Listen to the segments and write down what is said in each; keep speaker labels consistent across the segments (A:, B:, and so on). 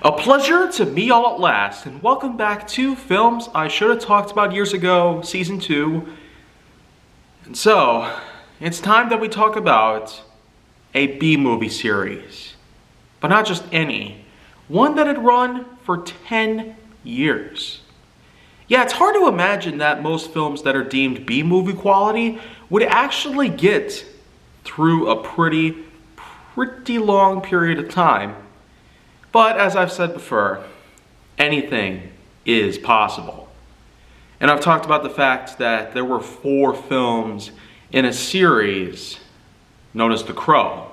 A: A pleasure to meet y'all at last, and welcome back to Films I Should Have Talked About Years Ago, Season 2. And so, it's time that we talk about a B-movie series. But not just any. One that had run for 10 years. Yeah, it's hard to imagine that most films that are deemed B-movie quality would actually get through a pretty long period of time. But as I've said before, anything is possible. And I've talked about the fact that there were 4 films in a series known as The Crow.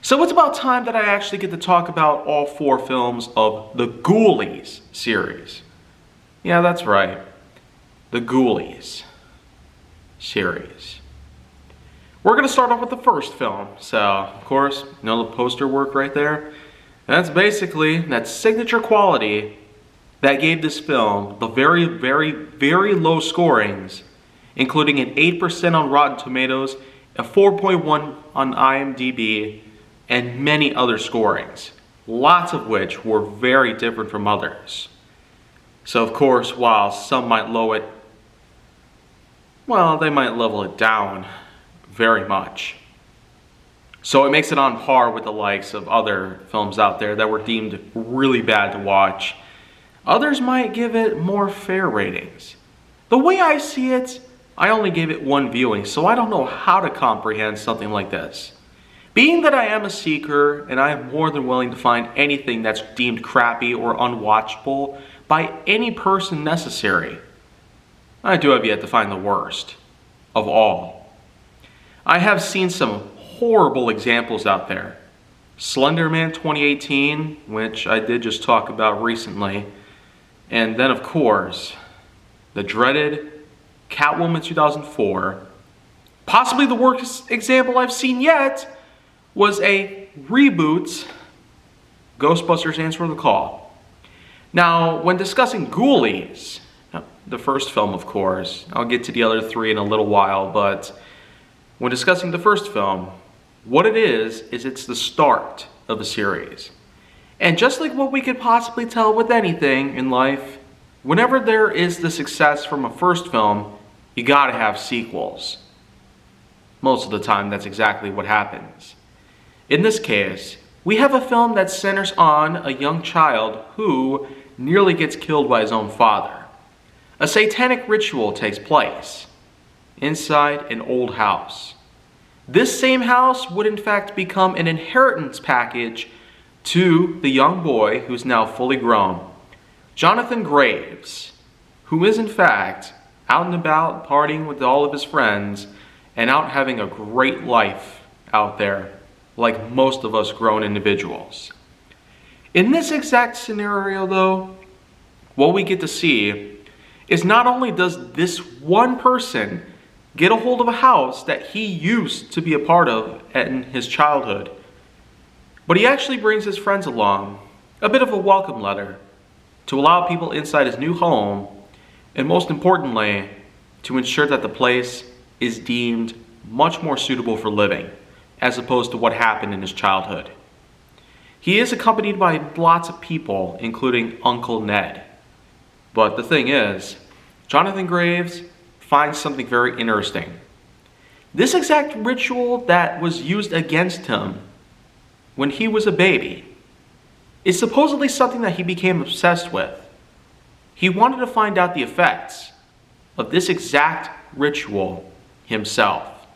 A: So it's about time that I actually get to talk about all 4 films of the Ghoulies series. Yeah, that's right. The Ghoulies series. We're going to start off with the first film. So, of course, you know the poster work right there? That's basically that signature quality that gave this film the very low scorings, including an 8% on Rotten Tomatoes, a 4.1 on IMDb, and many other scorings, lots of which were very different from others. So of course, while some might they might level it down very much. So it makes it on par with the likes of other films out there that were deemed really bad to watch. Others might give it more fair ratings. The way I see it, I only gave it 1 viewing, so I don't know how to comprehend something like this. Being that I am a seeker, and I am more than willing to find anything that's deemed crappy or unwatchable by any person necessary, I do have yet to find the worst of all. I have seen some horrible examples out there. Slender Man 2018, which I did just talk about recently. And then, of course, the dreaded Catwoman 2004. Possibly the worst example I've seen yet was a reboot, Ghostbusters Answer the Call. Now, when discussing Ghoulies, the first film, of course, I'll get to the other 3 in a little while, but when discussing the first film, what it is it's the start of a series. And just like what we could possibly tell with anything in life, whenever there is the success from a first film, you gotta have sequels. Most of the time, that's exactly what happens. In this case, we have a film that centers on a young child who nearly gets killed by his own father. A satanic ritual takes place inside an old house. This same house would in fact become an inheritance package to the young boy who's now fully grown, Jonathan Graves, who is in fact out and about partying with all of his friends and out having a great life out there like most of us grown individuals. In this exact scenario though, what we get to see is not only does this one person get a hold of a house that he used to be a part of in his childhood, but he actually brings his friends along, a bit of a welcome letter, to allow people inside his new home, and most importantly, to ensure that the place is deemed much more suitable for living, as opposed to what happened in his childhood. He is accompanied by lots of people, including Uncle Ned. But the thing is, Jonathan Graves finds something very interesting. This exact ritual that was used against him when he was a baby is supposedly something that he became obsessed with. He wanted to find out the effects of this exact ritual himself.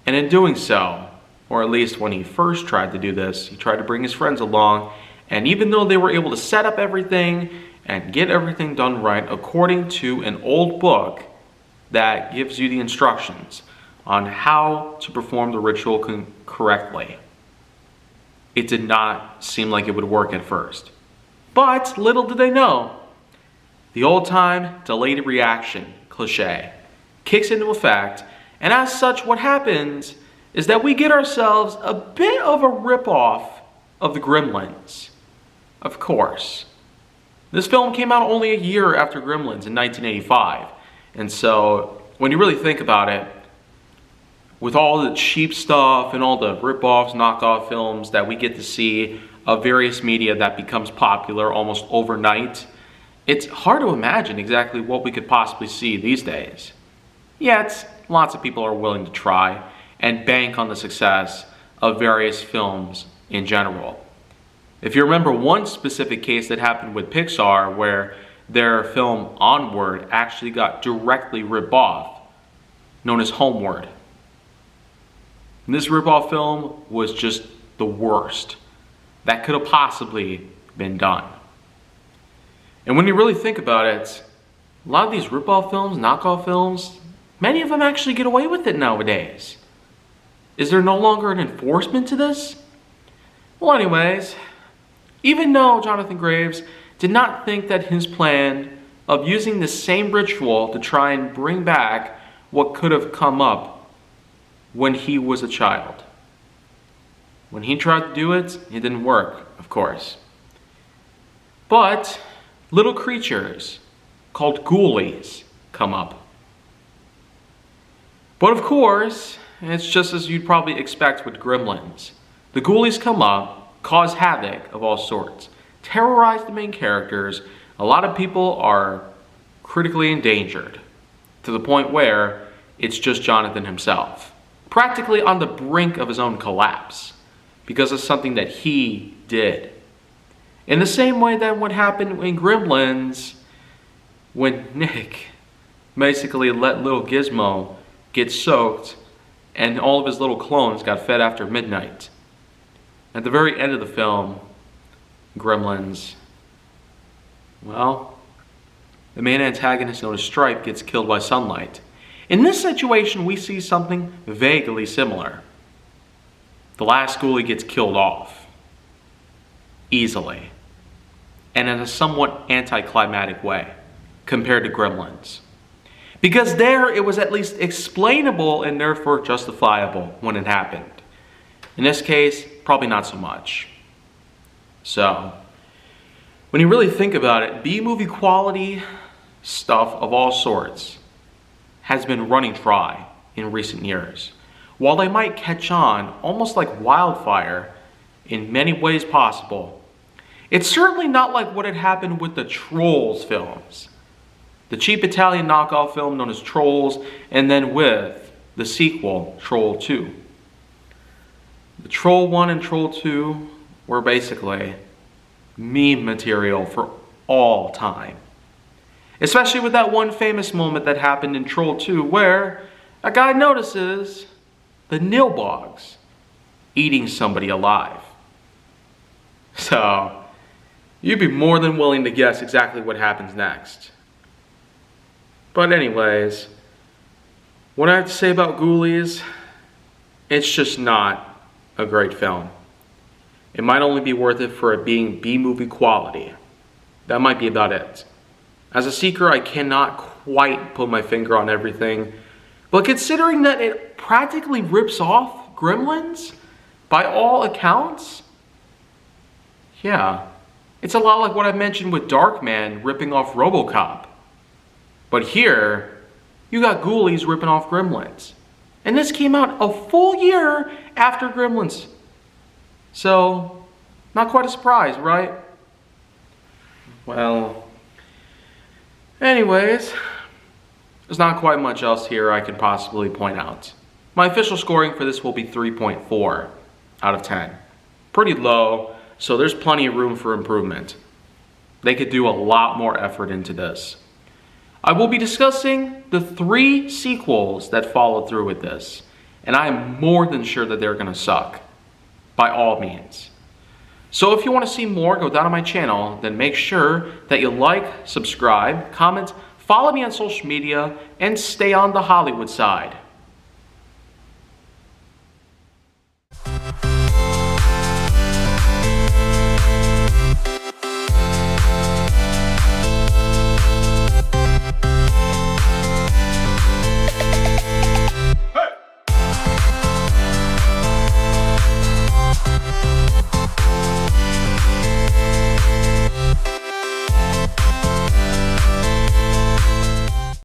A: And in doing so, or at least when he first tried to do this, he tried to bring his friends along, and even though they were able to set up everything and get everything done right according to an old book that gives you the instructions on how to perform the ritual correctly, it did not seem like it would work at first. But little did they know, the old time delayed reaction cliche kicks into effect, and as such what happens is that we get ourselves a bit of a ripoff of the Gremlins. Of course. This film came out only a year after Gremlins in 1985. And so, when you really think about it, with all the cheap stuff and all the rip-offs, knockoff films that we get to see of various media that becomes popular almost overnight, it's hard to imagine exactly what we could possibly see these days. Yet, lots of people are willing to try and bank on the success of various films in general. If you remember one specific case that happened with Pixar where their film Onward actually got directly ripped off, known as Homeward. And this rip-off film was just the worst that could have possibly been done. And when you really think about it, a lot of these rip-off films, knockoff films, many of them actually get away with it nowadays. Is there no longer an enforcement to this? Well, anyways, even though Jonathan Graves did not think that his plan of using the same ritual to try and bring back what could have come up when he was a child. When he tried to do it, it didn't work, of course. But little creatures called Ghoulies come up. But of course, it's just as you'd probably expect with Gremlins. The Ghoulies come up, cause havoc of all sorts, terrorize the main characters. A lot of people are critically endangered to the point where it's just Jonathan himself, practically on the brink of his own collapse because of something that he did. In the same way that what happened in Gremlins when Nick basically let little Gizmo get soaked and all of his little clones got fed after midnight. At the very end of the film, Gremlins, well, the main antagonist known as Stripe gets killed by sunlight. In this situation, we see something vaguely similar. The last ghoulie gets killed off. Easily. And in a somewhat anticlimactic way compared to Gremlins. Because there, it was at least explainable and therefore justifiable when it happened. In this case, probably not so much. So, when you really think about it, B-movie quality stuff of all sorts has been running dry in recent years. While they might catch on almost like wildfire in many ways possible, it's certainly not like what had happened with the Trolls films. The cheap Italian knockoff film known as Trolls, and then with the sequel, Troll 2. The Troll 1 and Troll 2 were basically meme material for all time. Especially with that one famous moment that happened in Troll 2 where a guy notices the Nilbogs eating somebody alive. So, you'd be more than willing to guess exactly what happens next. But anyways, what I have to say about Ghoulies, it's just not a great film. It might only be worth it for it being B-movie quality. That might be about it. As a seeker, I cannot quite put my finger on everything, but considering that it practically rips off Gremlins, by all accounts, yeah, it's a lot like what I mentioned with Darkman ripping off RoboCop. But here, you got Ghoulies ripping off Gremlins. And this came out a full year after Gremlins. So, not quite a surprise, right? Well, anyways, there's not quite much else here I could possibly point out. My official scoring for this will be 3.4 out of 10. Pretty low, so there's plenty of room for improvement. They could do a lot more effort into this. I will be discussing the 3 sequels that followed through with this, and I am more than sure that they're going to suck, by all means. So if you want to see more, go down to my channel, then make sure that you like, subscribe, comment, follow me on social media, and stay on the Hollywood side.